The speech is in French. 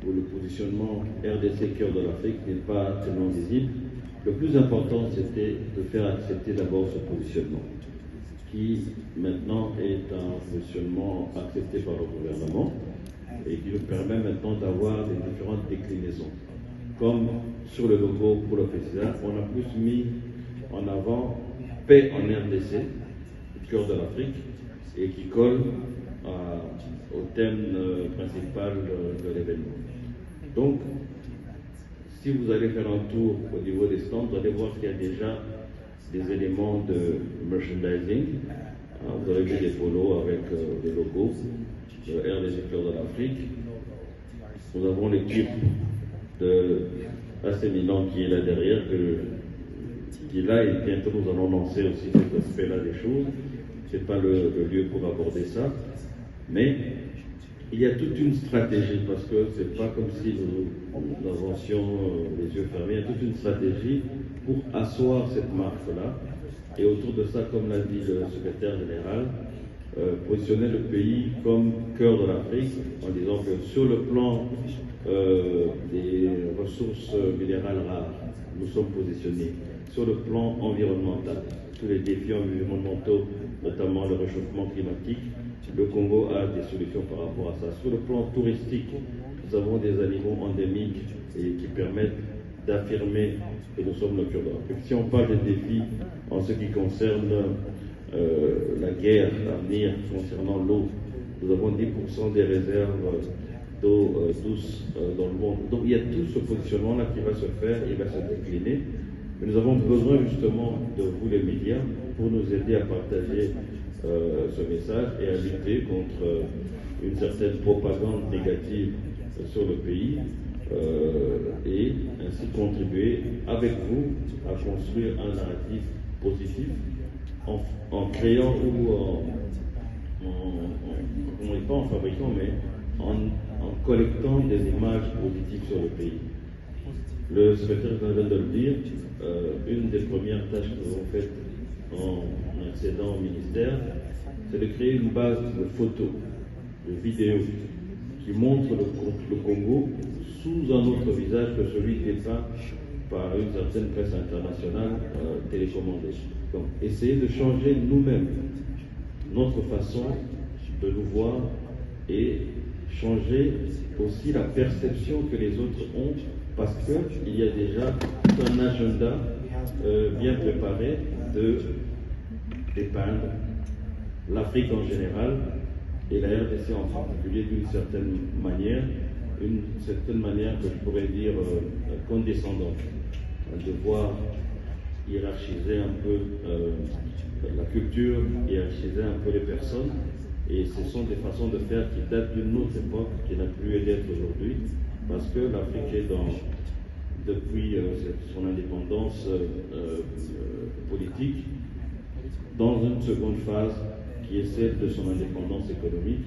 où le positionnement RDC cœur de l'Afrique n'est pas tellement visible. Le plus important, c'était de faire accepter d'abord ce positionnement, qui maintenant est un positionnement accepté par le gouvernement et qui nous permet maintenant d'avoir des différentes déclinaisons. Comme sur le logo pour le président, on a plus mis en avant paix en RDC, cœur de l'Afrique, et qui colle au thème principal de l'événement. Donc, si vous allez faire un tour au niveau des stands, vous allez voir qu'il y a déjà des éléments de merchandising. Vous avez vu des polos avec des logos de RDC Cœur de l'Afrique. Nous avons l'équipe de AC Milan qui est là derrière, qui est là, et bientôt nous allons lancer aussi cet aspect-là des choses. Ce n'est pas le lieu pour aborder ça, mais il y a toute une stratégie, parce que ce n'est pas comme si nous avancions les yeux fermés, il y a toute une stratégie pour asseoir cette marque-là, et autour de ça, comme l'a dit le secrétaire général, positionner le pays comme cœur de l'Afrique, en disant que sur le plan des ressources minérales rares, nous sommes positionnés. Sur le plan environnemental, tous les défis environnementaux, notamment le réchauffement climatique, le Congo a des solutions par rapport à ça. Sur le plan touristique, nous avons des animaux endémiques et qui permettent d'affirmer que nous sommes le cœur de l'Afrique. Si on parle des défis en ce qui concerne la guerre à venir concernant l'eau, nous avons 10% des réserves d'eau douce dans le monde. Donc il y a tout ce positionnement-là qui va se faire, il va se décliner. Mais nous avons besoin justement de vous les médias pour nous aider à partager ce message et à lutter contre une certaine propagande négative sur le pays et ainsi contribuer avec vous à construire un narratif positif en créant ou pas en fabriquant, mais en collectant des images positives sur le pays. Le secrétaire vient de le dire, une des premières tâches que nous avons faites en accédant au ministère, c'est de créer une base de photos, de vidéos, qui montre le Congo sous un autre visage que celui dépeint par une certaine presse internationale télécommandée. Donc, essayer de changer nous-mêmes notre façon de nous voir et changer aussi la perception que les autres ont, parce qu'il y a déjà un agenda bien préparé de dépeindre l'Afrique en général et la RDC en particulier d'une certaine manière que je pourrais dire condescendante, de voir hiérarchiser un peu la culture, hiérarchiser un peu les personnes, et ce sont des façons de faire qui datent d'une autre époque qui n'a plus lieu d'être aujourd'hui, parce que l'Afrique est depuis son indépendance politique dans une seconde phase qui est celle de son indépendance économique.